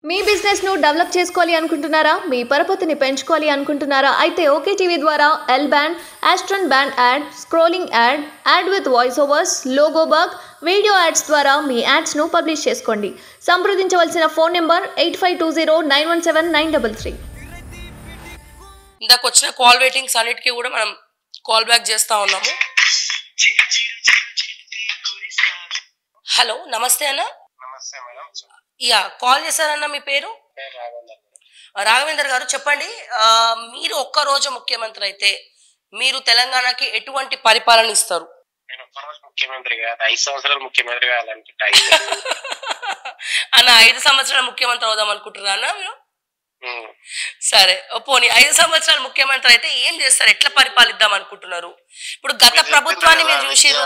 మీ business ను develop చేసుకోవాలి అనుకుంటున్నారా? మీ పరపతిని పెంచుకోవాలి అనుకుంటున్నారా? అయితే ఓకే టీవీ ద్వారా L band, aston band ad, scrolling ad, ad with voice overs, logo bug, video ads ద్వారా మీ యాడ్స్ ను పబ్లిష్ చేసుకోండి. సంప్రదించవలసిన ఫోన్ నెంబర్ 8520917933. ఇందాక వచ్చిన కాల్ వెయిటింగ్స్ అన్నిటికీ కూడా మనం కాల్ బ్యాక్ చేస్తా ఉన్నాము. హలో, నమస్తే అన్న. నమస్తే మేడం. యా, కాల్ చేశారన్న. మీ పేరు? రాఘవేందర్ గారు, చెప్పండి. మీరు ఒక్కరోజు ముఖ్యమంత్రి అయితే మీరు తెలంగాణకి ఎటువంటి పరిపాలన ఇస్తారు? నేను ఒక్కరోజు ముఖ్యమంత్రి కాదు, 5 సంవత్సరాలు ముఖ్యమంత్రి కావాలనుకుంటా. అన్న, 5 సంవత్సరాలు ముఖ్యమంత్రి అవుదాం అనుకుంటున్నా అన్న మీరు? సరే, పోనీ 5 సంవత్సరాలు ముఖ్యమంత్రి అయితే ఏం చేస్తారు? ఎట్లా పరిపాలిద్దాం అనుకుంటున్నారు? ఇప్పుడు గత ప్రభుత్వాన్ని మేము చూసిరు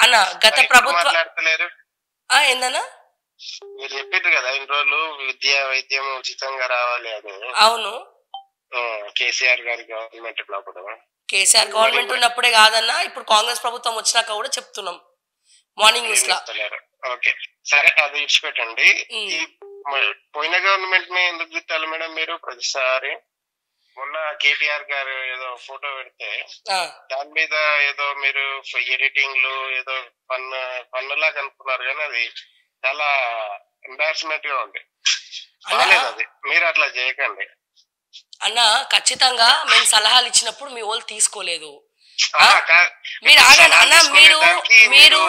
అన్న. గత ప్రభుత్వం ఏందన్నా మీరు చెప్పారు కదా, ఇన్ని రోజులు విద్యా వైద్యం ఉచితంగా రావాలి అని. అవును, కేసీఆర్ గారి గవర్నమెంట్ ఉన్నప్పుడు. కేసీఆర్ గవర్నమెంట్ ఉన్నప్పుడే కాదన్నా, ఇప్పుడు కాంగ్రెస్ ప్రభుత్వం వచ్చినాక కూడా చెప్తున్నాం మార్నింగ్ న్యూస్ లా. ఓకే, సరే, అది ఇచ్చిపెట్టండి. ఈ పోయిన గవర్నమెంట్ ని ఎందుకు తిట్టాలి మేడం మీరు ప్రతిసారి? మొన్న కేటీఆర్ గారు ఏదో ఫోటో పెడితే దాని మీద ఏదో మీరు ఎడిటింగ్లు ఏదో పన్నులాగా అనుకున్నారు, కానీ అది చాలా ఎంబారస్మెంట్ గా ఉంది. అది మీరు అట్లా చేయకండి అన్న. ఖచ్చితంగా మేము సలహాలు ఇచ్చినప్పుడు మీ వాళ్ళు తీసుకోలేదు. మీరు ఆగండి అన్న. మీరు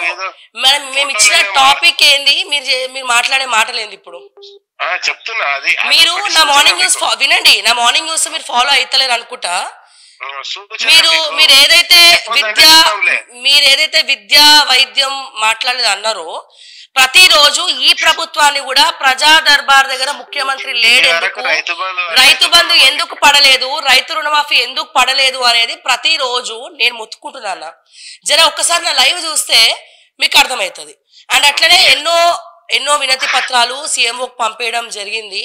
మేము ఇచ్చిన టాపిక్ ఏంది? మీరు మాట్లాడే మాటలు ఏంది ఇప్పుడు? చెప్తున్నా, అది మీరు నా మార్నింగ్ న్యూస్ వినండి. నా మార్నింగ్ న్యూస్ మీరు ఫాలో అవుతలేరు అనుకుంటా. మీరు ఏదైతే విద్యా వైద్యం మాట్లాడేది అన్నారో, ప్రతిరోజు ఈ ప్రభుత్వాన్ని కూడా ప్రజా దర్బార్ దగ్గర ముఖ్యమంత్రి లేడు, రైతు బంధు ఎందుకు పడలేదు, రైతు రుణమాఫీ ఎందుకు పడలేదు అనేది ప్రతిరోజు నేను మొత్తుకుంటున్నా. జర ఒక్కసారి నా లైవ్ చూస్తే మీకు అర్థమవుతుంది. అండ్ అట్లనే ఎన్నో వినతి పత్రాలు సీఎంఓకి పంపేయడం జరిగింది.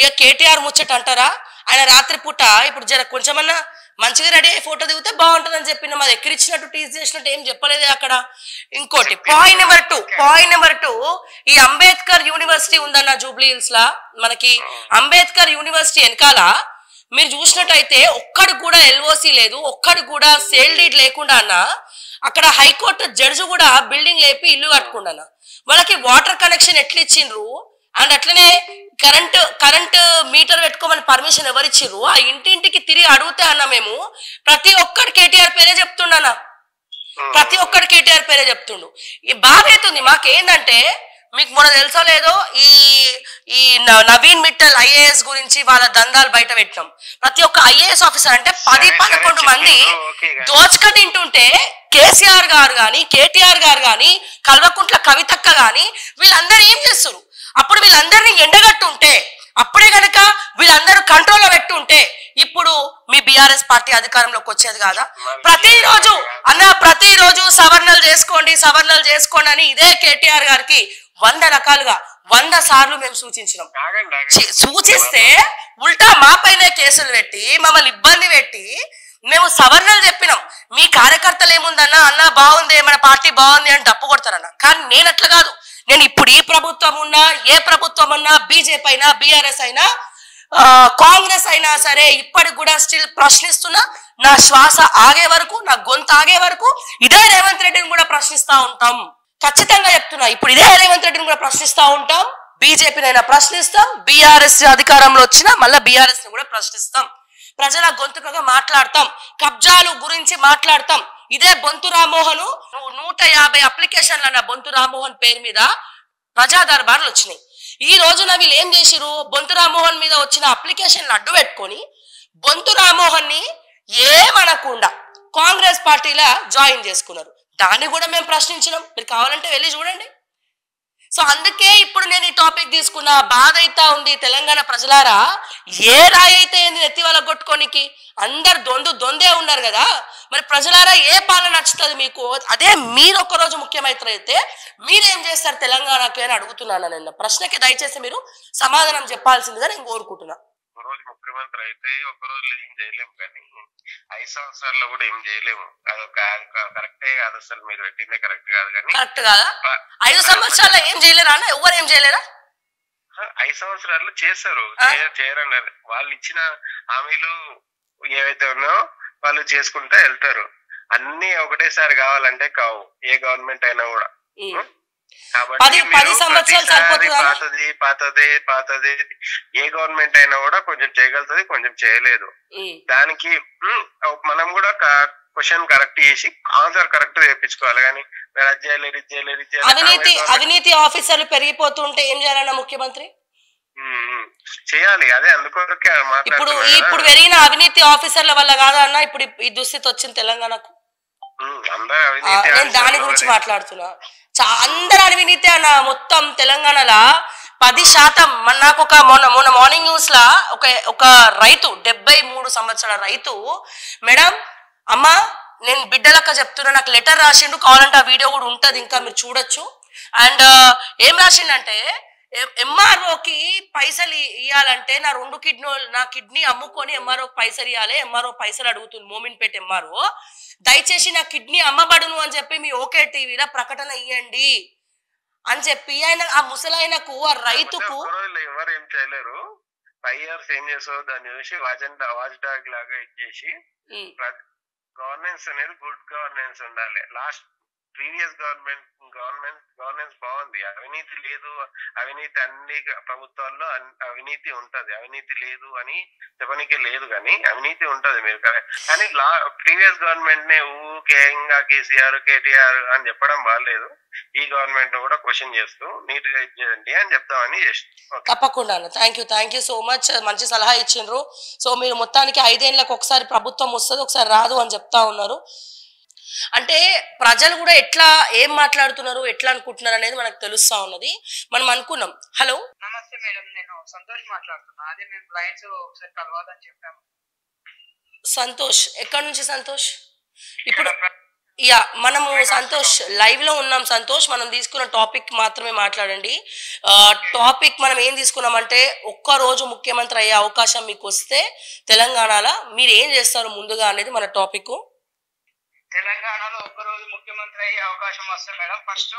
ఇక కేటీఆర్ ముచ్చట అంటారా, ఆయన రాత్రి పూట ఇప్పుడు జర కొంచెమన్నా మంచిగా రెడీ అయ్యి ఫోటో దిగితే బాగుంటుందని చెప్పిన మాది ఎక్కిరిచ్చినట్టు టీజ్ చేసినట్టు ఏం చెప్పలేదే అక్కడ. ఇంకోటి పాయింట్ నెంబర్ టూ, ఈ అంబేద్కర్ యూనివర్సిటీ ఉందన్న జూబ్లీ హిల్స్ లా. మనకి అంబేద్కర్ యూనివర్సిటీ వెనకాల మీరు చూసినట్టయితే ఒక్కడు కూడా ఎల్ఓసి లేదు, ఒక్కడు కూడా సేల్ డీడ్ లేకుండా అన్న. అక్కడ హైకోర్టు జడ్జి కూడా బిల్డింగ్ లేపి ఇల్లు కట్టుకుండా వాళ్ళకి వాటర్ కనెక్షన్ ఎట్లా ఇచ్చిండ్రు. అండ్ అట్లనే కరెంట్ మీటర్ పెట్టుకోమని పర్మిషన్ ఎవరిచ్చిర్రు? ఆ ఇంటింటికి తిరిగి అడిగితే అన్న మేము ప్రతి ఒక్కడు కేటీఆర్ పేరే చెప్తుండన్నా, ప్రతి ఒక్కడు కేటీఆర్ పేరే చెప్తుండు. ఈ బాధ అవుతుంది మాకేందంటే, మీకు మొన్న తెలుసో లేదో ఈ నవీన్ మిట్టల్ ఐఏఎస్ గురించి వాళ్ళ దందాలు బయట పెట్టినాం. ప్రతి ఒక్క ఐఏఎస్ ఆఫీసర్ అంటే 10-11 మంది దోచుక తింటుంటే కేసీఆర్ గారు గాని, కేటీఆర్ గారు గాని, కల్వకుంట్ల కవితక్క గాని వీళ్ళందరూ ఏం చేస్తారు? అప్పుడు వీళ్ళందరినీ ఎండగట్టుంటే, అప్పుడే గనక వీళ్ళందరూ కంట్రోల్లో పెట్టుంటే ఇప్పుడు మీ బీఆర్ఎస్ పార్టీ అధికారంలోకి వచ్చేది కాదా? ప్రతిరోజు సవరణలు చేసుకోండి అని ఇదే కేటీఆర్ గారికి 100 రకాలుగా 100 సార్లు మేము సూచించినాం. సూచిస్తే ఉల్టా మా పైనే కేసులు పెట్టి మమ్మల్ని ఇబ్బంది పెట్టి మేము సవరణలు చెప్పినాం. మీ కార్యకర్తలు ఏముందన్నా, అన్న బాగుంది, మన పార్టీ బాగుంది అని డప్పు కొడతారన్న. కానీ నేను అట్లా కాదు. నేను ఇప్పుడు ఈ ప్రభుత్వం ఉన్నా, ఏ ప్రభుత్వం అన్నా, బీజేపీ అయినా, బీఆర్ఎస్ అయినా, కాంగ్రెస్ అయినా సరే, ఇప్పటికి కూడా స్టిల్ ప్రశ్నిస్తున్నా. నా శ్వాస ఆగే వరకు, నా గొంతు ఆగే వరకు ఇదే రేవంత్ రెడ్డిని కూడా ప్రశ్నిస్తా ఉంటాం. ఖచ్చితంగా చెప్తున్నా, ఇప్పుడు ఇదే రేవంత్ రెడ్డిని కూడా ప్రశ్నిస్తా ఉంటాం. బీజేపీనైనా ప్రశ్నిస్తాం, బీఆర్ఎస్ అధికారంలో వచ్చినా మళ్ళీ బీఆర్ఎస్ ని కూడా ప్రశ్నిస్తాం. ప్రజల గొంతుకగా మాట్లాడతాం, కబ్జాలు గురించి మాట్లాడతాం. ఇదే బొంతు రామ్మోహన్ 150 అప్లికేషన్లు అన్న బొంతు రామ్మోహన్ పేరు మీద ప్రజా దర్బార్లు వచ్చినాయి. ఈ రోజున వీళ్ళు ఏం చేసిరు? బొంతు రామ్మోహన్ మీద వచ్చిన అప్లికేషన్లు అడ్డు పెట్టుకొని బొంతు రామ్మోహన్ ని ఏమనకుండా కాంగ్రెస్ పార్టీలా జాయిన్ చేసుకున్నారు. దాన్ని కూడా మేము ప్రశ్నించినాం. మీరు కావాలంటే వెళ్ళి చూడండి. సో అందుకే ఇప్పుడు నేను ఈ టాపిక్ తీసుకున్నా. బాధ అయితా ఉంది తెలంగాణ ప్రజలారా. ఏ రాయి అయితే ఎత్తి వాళ్ళ కొట్టుకోనికి అందరు దొందే ఉన్నారు కదా. మరి ప్రజలారా, ఏ పాలన నచ్చుతుంది మీకు? అదే మీరు ఒక్కరోజు ముఖ్యమంత్రి అయితే మీరేం చేస్తారు తెలంగాణకి అని అడుగుతున్నాను. నేను ప్రశ్నకి దయచేసి మీరు సమాధానం చెప్పాల్సిందిగా నేను కోరుకుంటున్నా. ఒకరోజు ముఖ్యమంత్రి అయితే ఒకరోజు ఏం చేయలేము, కానీ 5 సంవత్సరాల్లో కూడా ఏం చేయలేము. అదొక కరెక్టే కాదు, అసలు మీరు పెట్టిందే కరెక్ట్ కాదు. కానీ కరెక్ట్ కాదా? 5 సంవత్సరాల్లో ఏం చేయలేరా అన్న? ఎవరు ఏం చేయలేరా? 5 సంవత్సరాలు చేస్తారు, చేయరన్నారు. వాళ్ళు ఇచ్చిన హామీలు ఏవైతే ఉన్నాయో వాళ్ళు చేసుకుంటా వెళ్తారు. అన్ని ఒకటేసారి కావాలంటే కావు, ఏ గవర్నమెంట్ అయినా కూడా. కాబట్టి పాతది ఏ గవర్నమెంట్ అయినా కూడా కొంచెం చేయగలుగుతుంది, కొంచెం చేయలేదు. దానికి మనం కూడా క్వశ్చన్ కరెక్ట్ చేసి ఆన్సర్ కరెక్ట్ చేయించుకోవాలి. కానీ అవినీతి ఆఫీసర్లు పెరిగిపోతుంటే ఏం చేయాలన్న ముఖ్యమంత్రి చేయాలి. అదే అందుకోరకే ఇప్పుడు పెరిగిన అవినీతి ఆఫీసర్ల వల్ల కాదా అన్న ఇప్పుడు ఈ దుస్థితి వచ్చింది తెలంగాణకు? నేను దాని గురించి మాట్లాడుతున్నా. అందరు అవినీతి అన్న మొత్తం తెలంగాణలో 10%. నాకు ఒక మొన్న మార్నింగ్ న్యూస్ లా ఒక రైతు 73 సంవత్సరాల రైతు, మేడం అమ్మా నేను బిడ్డలక్క చెప్తున్నా, నాకు లెటర్ రాసిండు, కావాలంటే ఆ వీడియో కూడా ఉంటది, ఇంకా మీరు చూడొచ్చు. అండ్ ఏం రాసిండంటే ఎంఆర్ఓకి పైసలు ఇవ్వాలంటే నా కిడ్నీ అమ్ముకొని ఎంఆర్ఓకి పైసలు ఇవ్వాలి, ఎంఆర్ఓ పైసలు అడుగుతుంది మోమిన్పేట ఎంఆర్ఓ, దయచేసి నా కిడ్నీ అమ్మబడును అని చెప్పి మీ ఓకే టీవీలో ప్రకటన ఇవ్వండి అని చెప్పి ఆయన ఆ ముసలాయనకు ఆ రైతుకు ఎవరు ఏం చేయలేరు. 5 years ఏం చేసావు దాన్ని చూసి వాచ్ డాగ్ లాగా ఇచ్చేసి గవర్నెన్స్ అనేది గుడ్ గవర్నెన్స్ ఉండాలి. ప్రీవియస్ గవర్నెన్స్ బాగుంది, అవినీతి లేదు. అవినీతి అన్ని ప్రభుత్వాల్లో అవినీతి ఉంటది, అవినీతి లేదు అని చెప్పడానికి లేదు, కానీ అవినీతి ఉంటది. మీరు కానీ ప్రీవియస్ గవర్నమెంట్ నే ఊకేంగా కేసీఆర్ కేటీఆర్ అని చెప్పడం బాగాలేదు. ఈ గవర్నమెంట్ కూడా క్వశ్చన్ చేస్తూ నీట్ గా ఇచ్చేయండి అని చెప్తామని చేస్తాం. తప్పకుండా థ్యాంక్ యూ సో మచ్, మంచి సలహా ఇచ్చిండ్రు. సో మీరు మొత్తానికి 5 ఏళ్ళకి ఒకసారి ప్రభుత్వం వస్తుంది, ఒకసారి రాదు అని చెప్తా ఉన్నారు. అంటే ప్రజలు కూడా ఏం మాట్లాడుతున్నారు, ఎట్లా అనుకుంటున్నారు అనేది మనకు తెలుస్తా ఉన్నది. మనం అనుకున్నాం. హలో, నమస్తే మేడం, నేను సంతోష్ మాట్లాడుతున్నా. అదే మేము క్లయింట్స్ ఒకసారి కలవాలని చెప్పాము. సంతోష్, ఎక్కడి నుంచి సంతోష్? ఇప్పుడు మనము సంతోష్ లైవ్ లో ఉన్నాం. సంతోష్, మనం తీసుకున్న టాపిక్ మాత్రమే మాట్లాడండి. టాపిక్ మనం ఏం తీసుకున్నామంటే, ఒక్కరోజు ముఖ్యమంత్రి అయ్యే అవకాశం మీకు వస్తే తెలంగాణలో మీరు ఏం చేస్తారు ముందుగా అనేది మన టాపిక్. తెలంగాణలో ఒక్కరోజు ముఖ్యమంత్రి అయ్యే అవకాశం వస్తే మేడం ఫస్ట్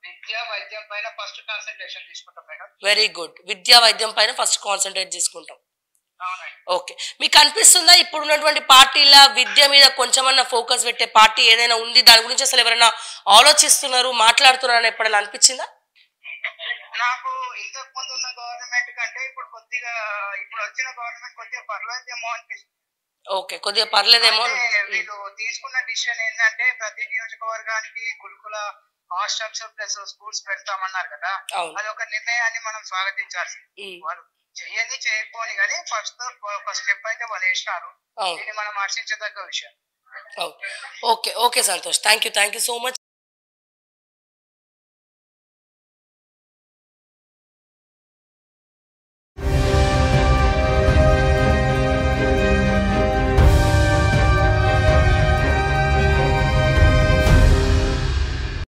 విద్యా వైద్యం పైన ఫస్ట్ కాన్సన్ట్రేషన్ తీసుకుంటాం మేడం. వెరీ గుడ్, విద్యా వైద్యం పైన ఫస్ట్ కాన్సన్ట్రేట్ తీసుకుంటాం. ఓకే, మీకు అనిపిస్తుందా ఇప్పుడు ఉన్నటువంటి పార్టీల విద్య మీద కొంచెమన్నా ఫోకస్ పెట్టే పార్టీ ఏదైనా ఉంది? దాని గురించి అసలు ఎవరైనా ఆలోచిస్తున్నారు, మాట్లాడుతున్నారు అని ఎప్పుడైనా అనిపించిందా? నాకు ఇంతకు ముందు ఉన్న గవర్నమెంట్ కంటే ఇప్పుడు వచ్చిన గవర్నమెంట్ కొద్దిగా పర్లేదేమో అనిపిస్తుంది. ఓకే, కొద్దిగా పర్లేదేమో. వీళ్ళు తీసుకున్న డిసిషన్ ఏంటంటే ప్రతి నియోజకవర్గానికి గురుకుల హాస్టల్స్ ప్లస్ స్కూల్స్ పెడతామన్నారు కదా, అది ఒక నిర్ణయాన్ని మనం స్వాగతించాల్సింది. వాళ్ళు చెయ్యండి చేయకపోని కానీ ఫస్ట్ ఒక స్టెప్ అయితే వాళ్ళు వేసినారు, దీన్ని మనం హర్షించదగ్గ విషయం. Okay Santosh, thank you so much.